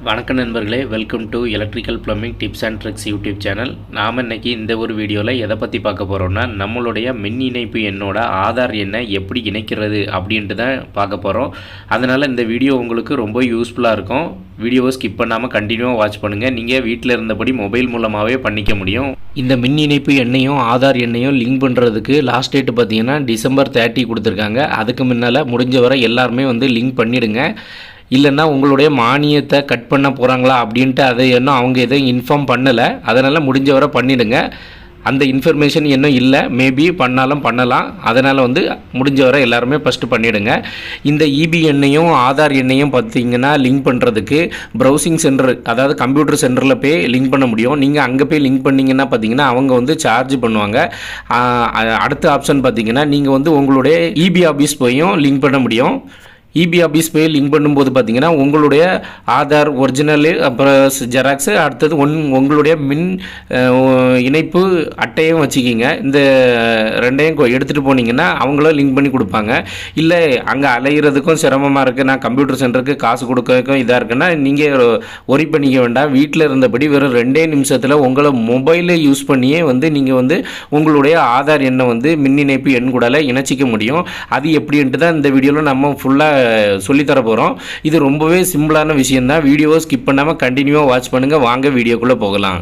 வணக்கம் நண்பர்களே, welcome to electrical plumbing tips and tricks YouTube channel. நாம் இன்றைக்கி இந்த ஒரு வீடியோவில் எதை பற்றி பார்க்க போகிறோம்னா, நம்மளுடைய மின் இணைப்பு எண்ணோட ஆதார் எண்ணை எப்படி இணைக்கிறது அப்படின்ட்டு தான் பார்க்க போகிறோம். அதனால் இந்த வீடியோ உங்களுக்கு ரொம்ப யூஸ்ஃபுல்லாக இருக்கும். வீடியோவை ஸ்கிப் பண்ணாமல் கண்டினியூவாக வாட்ச் பண்ணுங்கள். நீங்கள் வீட்டில் இருந்தபடி மொபைல் மூலமாகவே பண்ணிக்க முடியும். இந்த மின் இணைப்பு எண்ணையும் ஆதார் எண்ணையும் லிங்க் பண்ணுறதுக்கு லாஸ்ட் டேட்டு பார்த்தீங்கன்னா December 30 கொடுத்துருக்காங்க. அதுக்கு முன்னால் முடிஞ்ச வரை எல்லாருமே லிங்க் பண்ணிவிடுங்க. இல்லைன்னா உங்களுடைய மானியத்தை கட் பண்ண போகிறாங்களா அப்படின்ட்டு அதை இன்னும் அவங்க எதுவும் இன்ஃபார்ம் பண்ணலை. அதனால் முடிஞ்ச வரை பண்ணிவிடுங்க. அந்த இன்ஃபர்மேஷன் இன்னும் இல்லை, மேபி பண்ணாலும் பண்ணலாம். அதனால் முடிஞ்ச வரை எல்லாருமே ஃபஸ்ட்டு பண்ணிவிடுங்க. இந்த இபி எண்ணையும் ஆதார் எண்ணையும் பார்த்திங்கன்னா லிங்க் பண்ணுறதுக்கு ப்ரௌசிங் சென்டர், அதாவது கம்ப்யூட்டர் சென்டரில் போய் லிங்க் பண்ண முடியும். நீங்கள் அங்கே போய் லிங்க் பண்ணிங்கன்னா பார்த்திங்கன்னா அவங்க சார்ஜ் பண்ணுவாங்க. அடுத்த ஆப்ஷன் பார்த்திங்கன்னா நீங்கள் உங்களுடைய இபி ஆஃபீஸ் போயும் லிங்க் பண்ண முடியும். இபி ஆஃபீஸ் போய் லிங்க் பண்ணும்போது பார்த்தீங்கன்னா உங்களுடைய ஆதார் ஒரிஜினலு, அப்புறம் ஜெராக்ஸு, அடுத்தது உங்களுடைய மின் இணைப்பு அட்டையும் வச்சுக்கிங்க. இந்த ரெண்டையும் எடுத்துகிட்டு போனீங்கன்னா அவங்களும் லிங்க் பண்ணி கொடுப்பாங்க. இல்லை அங்கே அலைகிறதுக்கும் சிரமமாக இருக்குது, நான் கம்ப்யூட்டர் சென்டருக்கு காசு கொடுக்கறதுக்கும் இதாக இருக்குன்னா நீங்கள் ஒரி பண்ணிக்க வேண்டாம். வீட்டில் இருந்தபடி வெறும் 2 நிமிஷத்தில் உங்களை மொபைலை யூஸ் பண்ணியே நீங்கள் உங்களுடைய ஆதார் எண்ணை மின் இணைப்பு எண் கூட இணைச்சிக்க முடியும். அது எப்படின்ட்டு தான் இந்த வீடியோவில் நம்ம ஃபுல்லாக சொல்லித்தர போகிறோம். இது ரொம்பவே சிம்பிளான விஷயம்தான். வீடியோவை ஸ்கிப் பண்ணாமல் கண்டினியூவாக வாட்ச் பண்ணுங்கள். வாங்க வீடியோக்குள்ளே போகலாம்.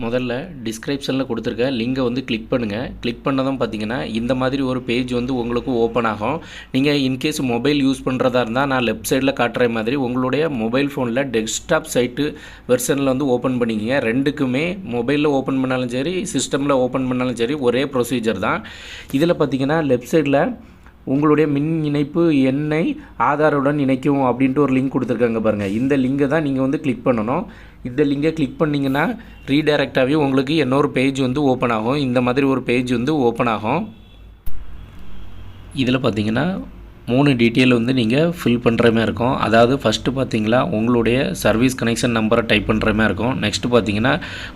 முதல்ல டிஸ்கிரிப்ஷனில் கொடுத்துருக்க லிங்கை கிளிக் பண்ணுங்கள். கிளிக் பண்ணதும் பார்த்தீங்கன்னா இந்த மாதிரி ஒரு பேஜ் உங்களுக்கு ஓப்பன் ஆகும். நீங்கள் இன்கேஸ் மொபைல் யூஸ் பண்ணுறதா இருந்தால் நான் லெஃப்ட் சைடில் காட்டுற மாதிரி உங்களுடைய மொபைல் ஃபோனில் டெஸ்க்டாப் சைட்டு வெர்ஷனில் ஓப்பன் பண்ணிக்கிங்க. ரெண்டுக்குமே மொபைலில் ஓப்பன் பண்ணாலும் சரி, சிஸ்டமில் ஓப்பன் பண்ணாலும் சரி, ஒரே ப்ரொசீஜர் தான். இதில் பார்த்தீங்கன்னா லெஃப்ட் சைடில் உங்களுடைய மின் இணைப்பு எண்ணை ஆதாருடன் இணைக்கும் அப்படின்ட்டு ஒரு லிங்க் கொடுத்துருக்காங்க பாருங்கள். இந்த லிங்கை தான் நீங்கள் கிளிக் பண்ணணும். இந்த லிங்கை கிளிக் பண்ணிங்கன்னா ரீடைரக்டாகவே உங்களுக்கு இன்னொரு பேஜ் ஓப்பன் ஆகும். இந்த மாதிரி ஒரு பேஜ் ஓப்பன் ஆகும். இதில் பார்த்தீங்கன்னா 3 டீட்டெயில் நீங்கள் ஃபில் பண்ணுற மாதிரி இருக்கும். அதாவது ஃபஸ்ட்டு பார்த்தீங்களா உங்களுடைய சர்வீஸ் கனெக்ஷன் நம்பரை டைப் பண்ணுற மாதிரி இருக்கும். நெக்ஸ்ட்டு பார்த்தீங்கன்னா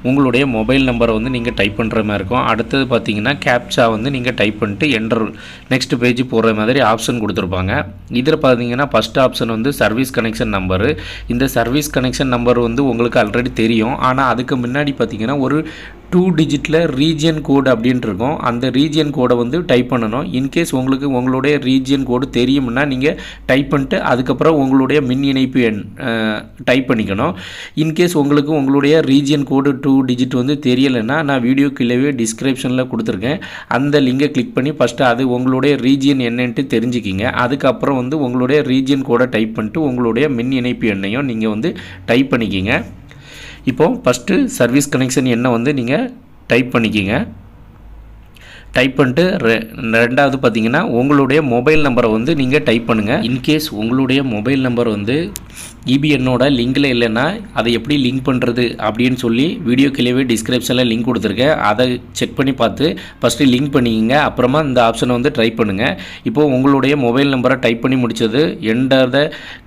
உங்களுடைய மொபைல் நம்பரை டைப் பண்ணுற மாதிரி இருக்கும். அடுத்தது பார்த்தீங்கன்னா கேப்சா நீங்கள் டைப் பண்ணிட்டு என்டர் நெக்ஸ்ட் பேஜ் போடுற மாதிரி ஆப்ஷன் கொடுத்துருப்பாங்க. இதில் பார்த்தீங்கன்னா first option service connection number. இந்த சர்வீஸ் கனெக்ஷன் நம்பர் உங்களுக்கு ஆல்ரெடி தெரியும். ஆனால் அதுக்கு முன்னாடி பார்த்தீங்கன்னா ஒரு 2 டிஜிட்டில் ரீஜியன் கோடு அப்படின்ட்டு இருக்கும். அந்த ரீஜியன் கோடை டைப் பண்ணணும். இன்கேஸ் உங்களுடைய ரீஜியன் கோடு தெரியும்னா நீங்கள் டைப் பண்ணிட்டு அதுக்கப்புறம் உங்களுடைய மின் இணைப்பு எண் டைப் பண்ணிக்கணும். இன்கேஸ் உங்களுடைய ரீஜியன் கோடு 2 டிஜிட் தெரியலைன்னா நான் வீடியோ கீழே டிஸ்கிரிப்ஷனில் கொடுத்துருக்கேன். அந்த லிங்கை கிளிக் பண்ணி ஃபஸ்ட்டு அது உங்களுடைய ரீஜியன் என்னன்ட்டு தெரிஞ்சுக்கிங்க. அதுக்கப்புறம் உங்களுடைய ரீஜியன் கோடை டைப் பண்ணிட்டு உங்களுடைய மின் இணைப்பு எண்ணையும் நீங்கள் டைப் பண்ணிக்கிங்க. இப்போது ஃபஸ்ட்டு சர்வீஸ் கனெக்ஷன் எண்ணை நீங்கள் டைப் பண்ணிக்கிங்க. டைப் பண்ணிட்டு ரெண்டாவது பார்த்தீங்கன்னா உங்களுடைய மொபைல் நம்பரை நீங்கள் டைப் பண்ணுங்கள். இன்கேஸ் உங்களுடைய மொபைல் நம்பர் இபி எண்ணோட லிங்கில் இல்லைன்னா அதை எப்படி லிங்க் பண்ணுறது அப்படின்னு சொல்லி வீடியோ கீழே டிஸ்கிரிப்ஷனில் லிங்க் கொடுத்துருக்கேன். அதை செக் பண்ணி பார்த்து ஃபஸ்ட்டு லிங்க் பண்ணிக்கிங்க. அப்புறமா இந்த ஆப்ஷனை ட்ரை பண்ணுங்கள். இப்போது உங்களுடைய மொபைல் நம்பரை டைப் பண்ணி முடித்தது என்டர் த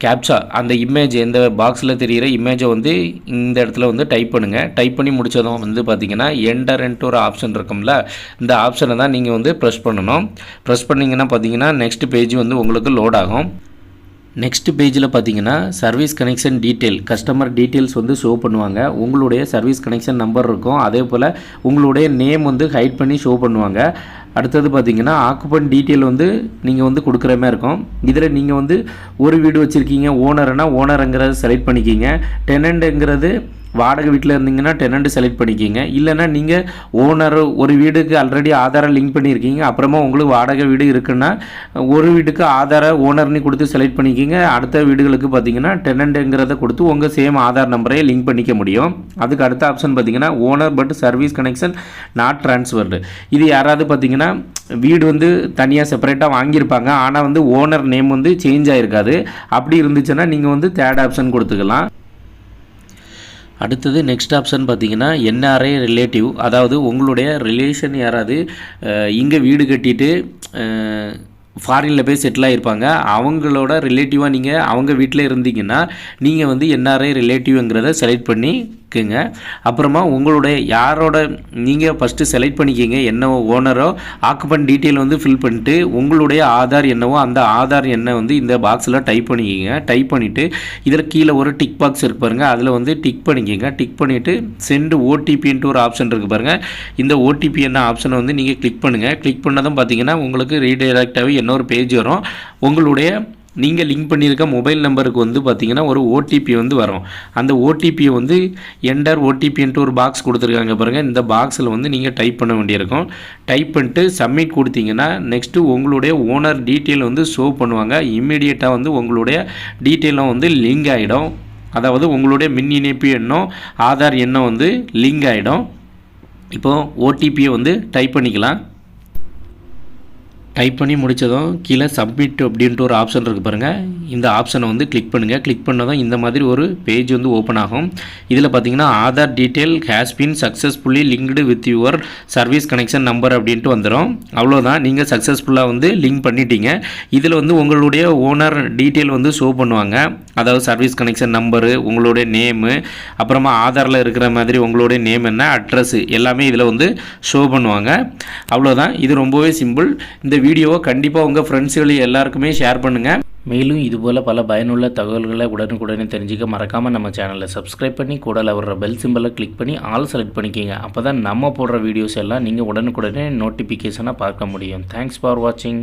கேப்சா, அந்த இமேஜ் இந்த பாக்ஸில் தெரிகிற இமேஜை இந்த இடத்துல டைப் பண்ணுங்கள். டைப் பண்ணி முடித்ததும் பார்த்தீங்கன்னா என்டர்ன்ட்டு ஒரு ஆப்ஷன் இருக்கும்ல, இந்த ஆப்ஷனை தான் நீங்கள் ப்ரெஸ் பண்ணணும். ப்ரெஸ் பண்ணிங்கன்னா பார்த்தீங்கன்னா நெக்ஸ்ட் பேஜ் உங்களுக்கு லோட் ஆகும். நெக்ஸ்ட் பேஜில் பார்த்தீங்கன்னா service connection detail, customer details show பண்ணுவாங்க. உங்களுடைய சர்வீஸ் கனெக்ஷன் நம்பர் இருக்கும். அதே போல் உங்களுடைய நேம் ஹைட் பண்ணி ஷோ பண்ணுவாங்க. அடுத்தது பார்த்தீங்கன்னா ஆக்குபென்ட் டீட்டெயில் நீங்கள் கொடுக்குற மாதிரி இருக்கும். இதில் நீங்கள் ஒரு வீடு வச்சுருக்கீங்க, ஓனர்னா ஓனருங்கிறத செலக்ட் பண்ணிக்கிங்க. டெனண்ட்டுங்கிறது வாடகை வீட்டில் இருந்தீங்கன்னா டெனண்ட் செலக்ட் பண்ணிக்கிங்க. இல்லைன்னா நீங்கள் ஓனர் ஒரு வீடுக்கு ஆல்ரெடி ஆதாரை லிங்க் பண்ணியிருக்கீங்க, அப்புறமா உங்களுக்கு வாடகை வீடு இருக்குன்னா ஒரு வீட்டுக்கு ஆதாரை ஓனர்னு கொடுத்து செலக்ட் பண்ணிக்கிங்க. அடுத்த வீடுகளுக்கு பார்த்தீங்கன்னா டெனண்ட்டுங்கிறத கொடுத்து உங்கள் சேம் ஆதார் நம்பரையே லிங்க் பண்ணிக்க முடியும். அதுக்கு அடுத்த ஆப்ஷன் பார்த்தீங்கன்னா owner but service connection not transferred. இது யாராவது பார்த்தீங்கன்னா வீடு தனியாக செப்பரேட்டாக வாங்கியிருப்பாங்க, ஆனால் ஓனர் நேம் சேஞ்ச் ஆகிருக்காது. அப்படி இருந்துச்சுன்னா நீங்கள் தேர்ட் ஆப்ஷன் கொடுத்துக்கலாம். அடுத்தது நெக்ஸ்ட் ஆப்ஷன் பார்த்தீங்கன்னா என்ஆர்ஐ ரிலேட்டிவ், அதாவது உங்களுடைய ரிலேஷன் யாராவது இங்கே வீடு கட்டிட்டு ஃபாரினில் போய் செட்டில் ஆகிருப்பாங்க. அவங்களோட ரிலேட்டிவாக நீங்கள் அவங்க வீட்டில் இருந்தீங்கன்னா நீங்கள் வந்து என்ஆர்ஐ ரிலேட்டிவ்ங்கிறத செலக்ட் பண்ணிக்கோங்க. அப்புறமா உங்களுடைய யாரோட நீங்கள் ஃபஸ்ட்டு செலக்ட் பண்ணிக்கிங்க, என்ன ஓனரோ ஆக்குபென்ட் டீட்டெயில் வந்து ஃபில் பண்ணிட்டு உங்களுடைய ஆதார் என்னவோ அந்த ஆதார் எண்ணை வந்து இந்த பாக்ஸில் டைப் பண்ணிக்கிங்க. டைப் பண்ணிவிட்டு இதில் கீழே ஒரு டிக் பாக்ஸ் இருக்குது பாருங்கள், அதில் வந்து டிக் பண்ணிக்கிங்க. டிக் பண்ணிவிட்டு சென்ட் ஓடிபின்ட்டு ஒரு ஆப்ஷன் இருக்குது பாருங்கள், இந்த ஓடிபி என்ன ஆப்ஷனை வந்து நீங்கள் கிளிக் பண்ணுங்கள். கிளிக் பண்ணதும் பார்த்தீங்கன்னா உங்களுக்கு ரீடைரக்டாகவே இன்னொரு பேஜ் வரும். உங்களுடைய நீங்கள் லிங்க் பண்ணியிருக்க மொபைல் நம்பருக்கு வந்து பார்த்திங்கன்னா ஒரு ஓடிபி வந்து வரும். அந்த ஓடிபியை வந்து என்டர் ஓடிபின்ட்டு ஒரு பாக்ஸ் கொடுத்துருக்காங்க பாருங்கள், இந்த பாக்ஸில் வந்து நீங்கள் டைப் பண்ண வேண்டியிருக்கும். டைப் பண்ணிட்டு சப்மிட் கொடுத்தீங்கன்னா நெக்ஸ்ட்டு உங்களுடைய ஓனர் டீட்டெயில் வந்து ஷோ பண்ணுவாங்க. இம்மீடியட்டாக வந்து உங்களுடைய டீட்டெயிலும் வந்து லிங்க் ஆகிடும். அதாவது உங்களுடைய மின் இணைப்பு எண்ணம் ஆதார் எண்ணம் வந்து லிங்க் ஆகிடும். இப்போது ஓடிபியை வந்து டைப் பண்ணிக்கலாம். டைப் பண்ணி முடித்ததும் கீழே சப்மிட் அப்படின்ட்டு ஒரு ஆப்ஷன் இருக்குது பாருங்கள், இந்த ஆப்ஷனை வந்து கிளிக் பண்ணுங்கள். கிளிக் பண்ணதும் இந்த மாதிரி ஒரு பேஜ் வந்து ஓப்பன் ஆகும். இதில் பார்த்தீங்கன்னா Aadhaar detail has been successfully linked with your service connection number அப்படின்ட்டு வந்துடும். அவ்வளோதான், நீங்கள் சக்ஸஸ்ஃபுல்லாக வந்து லிங்க் பண்ணிட்டீங்க. இதில் வந்து உங்களுடைய ஓனர் டீட்டெயில் வந்து ஷோ பண்ணுவாங்க. அதாவது சர்வீஸ் கனெக்ஷன் நம்பரு, உங்களுடைய நேமு, அப்புறமா ஆதாரில் இருக்கிற மாதிரி உங்களுடைய நேம் என்ன, அட்ரஸ்ஸு எல்லாமே இதில் வந்து ஷோ பண்ணுவாங்க. அவ்வளோதான், இது ரொம்பவே சிம்பிள். இந்த வீடியோவை கண்டிப்பாக உங்கள் ஃப்ரெண்ட்ஸுகள் எல்லாருக்குமே ஷேர் பண்ணுங்கள். மேலும் இதுபோல் பல பயனுள்ள தகவல்களை உடனுக்குடனே தெரிஞ்சுக்க மறக்காமல் நம்ம சேனலை சப்ஸ்கிரைப் பண்ணி கூடல வர்ற பெல் சிம்பலை கிளிக் பண்ணி ஆல் செலக்ட் பண்ணிக்கிங்க. அப்போ தான் நம்ம போடுற வீடியோஸ் எல்லாம் நீங்கள் உடனுக்குடனே நோட்டிஃபிகேஷனாக பார்க்க முடியும். தேங்க்ஸ் ஃபார் வாட்சிங்.